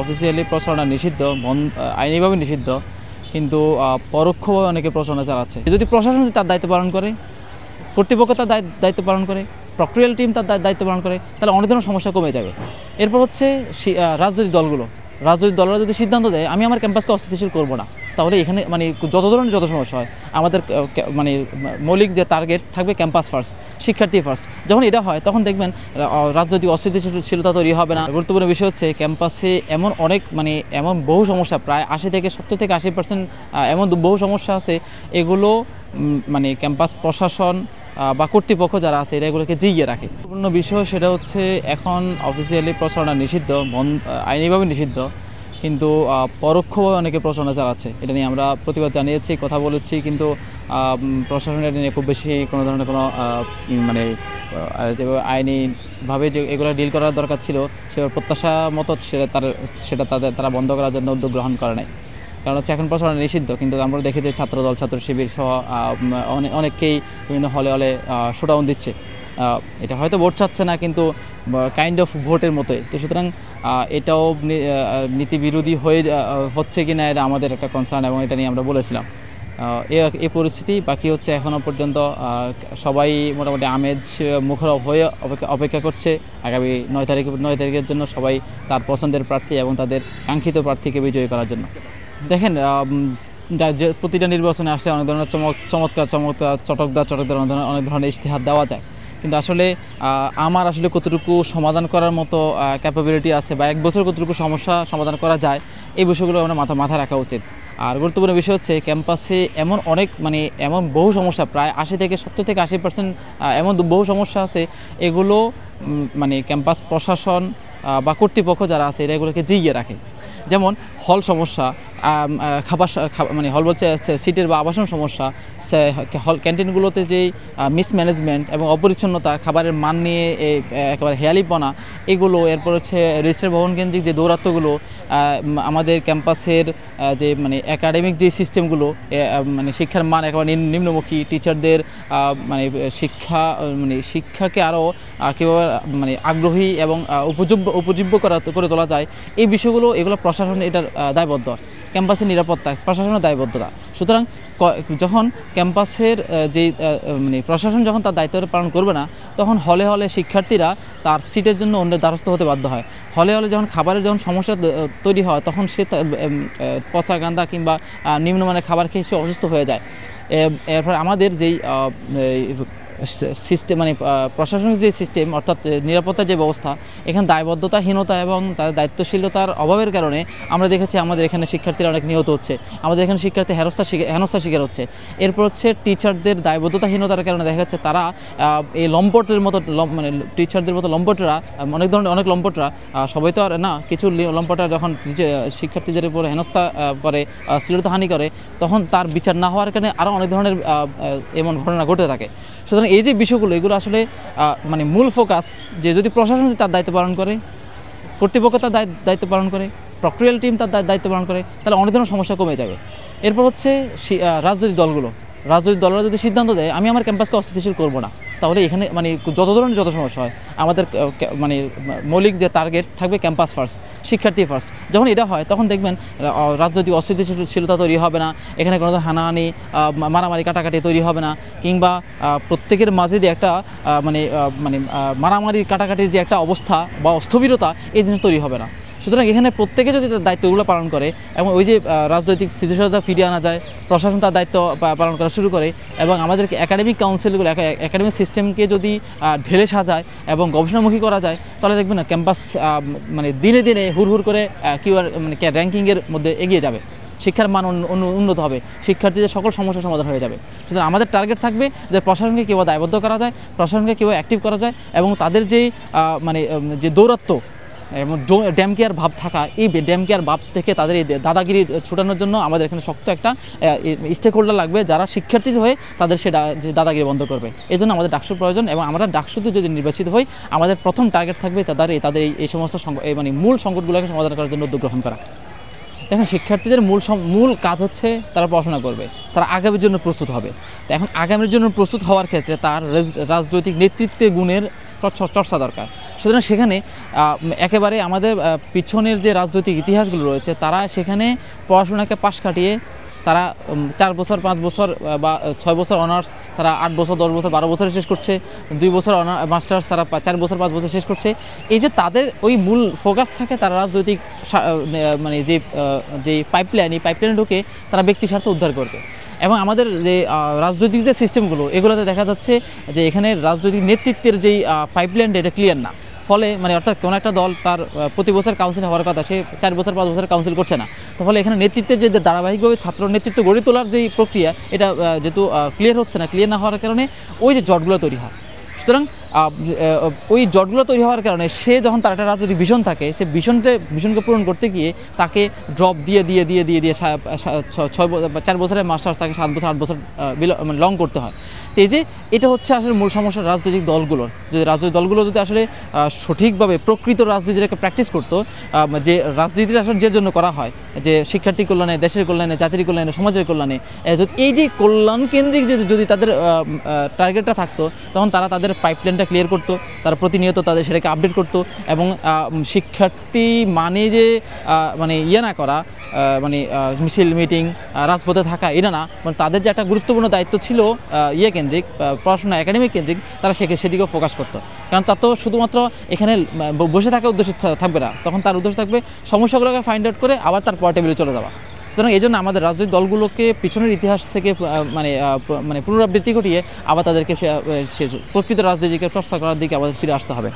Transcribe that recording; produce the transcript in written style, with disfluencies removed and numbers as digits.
Officially প্রচারণা নিষিদ্ধ, আইনিভাবে নিষিদ্ধ, কিন্তু পরোক্ষভাবে অনেকে প্রচারণা চালাচ্ছে। যদি প্রশাসন তার দায়িত্ব পালন করে, কর্তৃপক্ষ তার দায়িত্ব পালন করে, প্রক্রিয়াল টিম তার দায়িত্ব পালন করে, তাহলে অনেক ধরনের সমস্যা কমে যাবে। এরপর হচ্ছে রাজনৈতিক দলরা যদি সিদ্ধান্ত দেয় আমি আমার ক্যাম্পাসকে অস্থিতিশীল করবো না, তাহলে এখানে যত ধরনের যত সমস্যা হয়, আমাদের মৌলিক যে টার্গেট থাকবে ক্যাম্পাস ফার্স্ট, শিক্ষার্থী ফার্স্ট। যখন এটা হয় তখন দেখবেন রাজনৈতিক অস্থিতিশীলতা তৈরি হবে না। গুরুত্বপূর্ণ বিষয় হচ্ছে ক্যাম্পাসে এমন বহু সমস্যা, প্রায় 70 থেকে 80% এমন বহু সমস্যা আছে, এগুলো ক্যাম্পাস প্রশাসন বা কর্তৃপক্ষ যারা আছে এগুলোকে জিগিয়ে রাখে। গুরুত্বপূর্ণ বিষয় সেটা হচ্ছে এখন অফিসিয়ালি প্রচারণা নিষিদ্ধ, আইনিভাবে নিষিদ্ধ, কিন্তু পরোক্ষভাবে অনেকে প্রচারণা চালাচ্ছে। এটা নিয়ে আমরা প্রতিবাদ জানিয়েছি, কথা বলেছি, কিন্তু প্রশাসন এটা নিয়ে খুব বেশি কোনো ধরনের কোনো আইনিভাবে যে এগুলো ডিল করার দরকার ছিল সে প্রত্যাশা মতো তারা বন্ধ করার জন্য উদ্যোগ গ্রহণ করে নাই। কারণ হচ্ছে এখন প্রচারণা নিষিদ্ধ, কিন্তু আমরা দেখি যে ছাত্রদল, ছাত্র শিবির সহ অনেককেই বিভিন্ন হলে হলে শোডাউন দিচ্ছে। এটা হয়তো ভোট চাচ্ছে না, কিন্তু কাইন্ড অফ ভোটের মতোই। তো সুতরাং এটাও নীতিবিরোধী হচ্ছে কি না এটা আমাদের একটা কনসার্ন, এবং এটা নিয়ে আমরা বলেছিলাম। এই পরিস্থিতি বাকি হচ্ছে এখনও পর্যন্ত সবাই মোটামুটি আমেজ মুখরব হয়ে অপেক্ষা করছে আগামী 9 তারিখের জন্য, সবাই তার পছন্দের প্রার্থী এবং তাদের কাঙ্ক্ষিত প্রার্থীকে বিজয়ী করার জন্য। দেখেন, প্রতিটা নির্বাচনে আসলে অনেক ধরনের চমৎকার চটকদার অনেক ধরনের ইশতেহার দেওয়া যায়, কিন্তু আসলে আমার কতটুকু সমাধান করার মতো ক্যাপাবিলিটি আছে বা এক বছর কতটুকু সমস্যা সমাধান করা যায়, এই বিষয়গুলো আমরা মাথায় রাখা উচিত। আর গুরুত্বপূর্ণ বিষয় হচ্ছে ক্যাম্পাসে এমন বহু সমস্যা, প্রায় 70 থেকে 80% এমন বহু সমস্যা আছে, এগুলো ক্যাম্পাস প্রশাসন বা কর্তৃপক্ষ যারা আছে এগুলোকে জিগিয়ে রাখে। যেমন হল সমস্যা, হল বলছে সিটের বা আবাসন সমস্যা, হল ক্যান্টিনগুলোতে যেই মিসম্যানেজমেন্ট এবং অপরিচ্ছন্নতা, খাবারের মান নিয়ে একেবারে হেয়ালিপনা, এগুলো। এরপর হচ্ছে রেজিস্টার ভবন কেন্দ্রিক যে দৌরাত্ম্যগুলো, আমাদের ক্যাম্পাসের যে একাডেমিক যে সিস্টেমগুলো, শিক্ষার মান একেবারে নিম্নমুখী, টিচারদের শিক্ষাকে আরও কীভাবে আগ্রহী এবং উপযোগ্য করে তোলা যায়, এই বিষয়গুলো এগুলো প্রশাসন এটার দায়বদ্ধ। ক্যাম্পাসের নিরাপত্তা প্রশাসনের দায়বদ্ধতা। সুতরাং যখন ক্যাম্পাসের প্রশাসন যখন তার দায়িত্ব পালন করবে না, তখন হলে হলে শিক্ষার্থীরা তার সিটের জন্য অন্যের দ্বারস্থ হতে বাধ্য হয়। হলে হলে যখন খাবারের সমস্যা তৈরি হয়, তখন সে পচা গান্দা কিংবা নিম্নমানের খাবার খেয়ে সে অসুস্থ হয়ে যায়। এরপর আমাদের যেই সিস্টেম প্রশাসনিক যে সিস্টেম, অর্থাৎ নিরাপত্তার যে ব্যবস্থা, এখানে দায়বদ্ধতাহীনতা এবং তাদের দায়িত্বশীলতার অভাবের কারণে আমরা দেখেছি আমাদের এখানে শিক্ষার্থীরা অনেক নিহত হচ্ছে, আমাদের এখানে শিক্ষার্থী হেনস্থার শিকার হচ্ছে। এরপর হচ্ছে টিচারদের দায়বদ্ধতাহীনতার কারণে দেখা যাচ্ছে তারা এই লম্পটের মতো টিচারদের মতো লম্পটরা, অনেক লম্পটরা, সবাই তো আর না, কিছু লম্পটরা যখন শিক্ষার্থীদের উপর হেনস্থা করে, শ্লীলতাহানি করে, তখন তার বিচার না হওয়ার কারণে আরও অনেক ধরনের এমন ঘটনা ঘটে থাকে। সুতরাং এই যে বিষয়গুলো, এগুলো আসলে মূল ফোকাস, যে যদি প্রশাসন তার দায়িত্ব পালন করে, কর্তৃপক্ষ তার দায়িত্ব পালন করে, প্রক্রিয়াল টিম তার দায়িত্ব পালন করে, তাহলে অনেক ধরনের সমস্যা কমে যাবে। এরপর হচ্ছে রাজনৈতিক দলরা যদি সিদ্ধান্ত দেয় আমি আমার ক্যাম্পাসকে অস্থিতিশীল করবো না, তাহলে এখানে যত ধরনের যত সমস্যা হয়, আমাদের মৌলিক যে টার্গেট থাকবে ক্যাম্পাস ফার্স্ট, শিক্ষার্থী ফার্স্ট। যখন এটা হয় তখন দেখবেন রাজনৈতিক অস্থিতিশীলতা তৈরি হবে না, এখানে কোনো ধরনের হানাহানি, মারামারি, কাটাকাটি তৈরি হবে না, কিংবা প্রত্যেকের মাঝে যে একটা মারামারি কাটাকাটির যে একটা অবস্থা বা অস্থবিরতা, এই জিনিস তৈরি হবে না। সুতরাং এখানে প্রত্যেকে যদি তার দায়িত্বগুলো পালন করে এবং ওই যে রাজনৈতিক স্থিতিশীলতা ফিরিয়ে আনা যায়, প্রশাসন তার দায়িত্ব পালন করা শুরু করে, এবং আমাদের একাডেমিক কাউন্সিলগুলো, একাডেমিক সিস্টেমকে যদি ঢেলে সাজায় এবং গবেষণামুখী করা যায়, তাহলে দেখবেন না ক্যাম্পাস দিনে দিনে হুড় করে র্যাঙ্কিংয়ের মধ্যে এগিয়ে যাবে, শিক্ষার মান উন্নত হবে, শিক্ষার্থীদের সকল সমস্যার সমাধান হয়ে যাবে। সুতরাং আমাদের টার্গেট থাকবে যে প্রশাসনকে কীভাবে দায়বদ্ধ করা যায়, প্রশাসনকে কীভাবে অ্যাক্টিভ করা যায়, এবং তাদের যেই যে দৌরাত্ম্য এবং ড্যামকেয়ার ভাব থাকা, এই ড্যামকেয়ার ভাব থেকে তাদের এই দাদাগিরি ছুটানোর জন্য আমাদের এখানে শক্ত একটা স্টেক হোল্ডার লাগবে, যারা শিক্ষার্থী হয়ে তাদের সে দাদাগিরি বন্ধ করবে। এই জন্য আমাদের ডাকসুর প্রয়োজন, এবং আমরা ডাকসুতে যদি নির্বাচিত হই, আমাদের প্রথম টার্গেট থাকবে তাদের এই সমস্ত মূল সংকটগুলোকে সমাধান করার জন্য উদ্যোগ গ্রহণ করা। দেখেন, শিক্ষার্থীদের মূল কাজ হচ্ছে তারা পড়াশোনা করবে, তারা আগামীর জন্য প্রস্তুত হবে। তো এখন আগামীর জন্য প্রস্তুত হওয়ার ক্ষেত্রে তার রাজনৈতিক নেতৃত্বে গুণের চর্চা দরকার। সুতরাং সেখানে একেবারে আমাদের পিছনের যে রাজনৈতিক ইতিহাসগুলো রয়েছে তারা সেখানে পড়াশোনাকে পাশ কাটিয়ে তারা 4 বছর 5 বছর বা 6 বছর অনার্স, তারা 8 বছর 10 বছর 12 বছরে শেষ করছে, 2 বছর মাস্টার্স, তারা 4 বছর 5 বছর শেষ করছে। এই যে তাদের ওই মূল ফোকাস থাকে তারা রাজনৈতিক মানে যে পাইপলাইন, এই পাইপলাইনে ঢুকে তারা ব্যক্তি স্বার্থ উদ্ধার করবে। এবং আমাদের যে রাজনৈতিক যে সিস্টেমগুলো এগুলোতে দেখা যাচ্ছে যে এখানে রাজনৈতিক নেতৃত্বের যেই পাইপলাইনটা এটা ক্লিয়ার না। ফলে মানে অর্থাৎ কোনো একটা দল তার প্রতি বছর কাউন্সিল হওয়ার কথা, সে 4 বছর 5 বছর কাউন্সিল করছে না। তো ফলে এখানে নেতৃত্বের যে ধারাবাহিকভাবে ছাত্র নেতৃত্ব গড়ে তোলার যেই প্রক্রিয়া এটা যেহেতু ক্লিয়ার হচ্ছে না, ক্লিয়ার না হওয়ার কারণে ওই যে জটগুলো তৈরি হয়। সুতরাং ওই জটগুলো তৈরি হওয়ার কারণে সে যখন তার একটা রাজনৈতিক ভিশন থাকে, সে ভিশনকে পূরণ করতে গিয়ে তাকে ড্রপ দিয়ে 4 বছরের মাস্টার্স তাকে 7 বছর 8 বছর মানে লং করতে হয়। তো এই যে এটা হচ্ছে আসলে মূল সমস্যা রাজনৈতিক দলগুলোর। যদি রাজনৈতিক দলগুলো যদি আসলে সঠিকভাবে প্রকৃত রাজনীতিটাকে প্র্যাকটিস করতো, যে রাজনীতিটা আসলে যে জন্য করা হয়, যে শিক্ষার্থী কল্যাণে, দেশের কল্যাণে, জাতির কল্যাণে, সমাজের কল্যাণে, এই যে কল্যাণ কেন্দ্রিক যদি তাদের টার্গেটটা থাকতো, তখন তারা তাদের পাইপলাইনটা ক্লিয়ার করতো, তারা প্রতিনিয়ত তাদের সেটাকে আপডেট করতো। এবং শিক্ষার্থী মানে যে মানে না করা, মানে মিছিল মিটিং রাজপথে থাকা এটা না, মানে তাদের যে একটা গুরুত্বপূর্ণ দায়িত্ব ছিল কেন্দ্রিক, পড়াশোনা একাডেমিক কেন্দ্রিক, তারা সেদিকেও ফোকাস করতো। কারণ তার তো শুধুমাত্র এখানে বসে থাকার উদ্দেশ্য থাকবে না, তখন তার উদ্দেশ্য থাকবে সমস্যাগুলোকে ফাইন্ড আউট করে আবার তার পোর্টেবলে চলে যাওয়া। সুতরাং এই জন্য আমাদের রাজনৈতিক দলগুলোকে পিছনের ইতিহাস থেকে মানে পুনরাবৃত্তি ঘটিয়ে আবার তাদেরকে প্রকৃত রাজনীতিকে চর্চা করার দিকে আমাদের ফিরে আসতে হবে।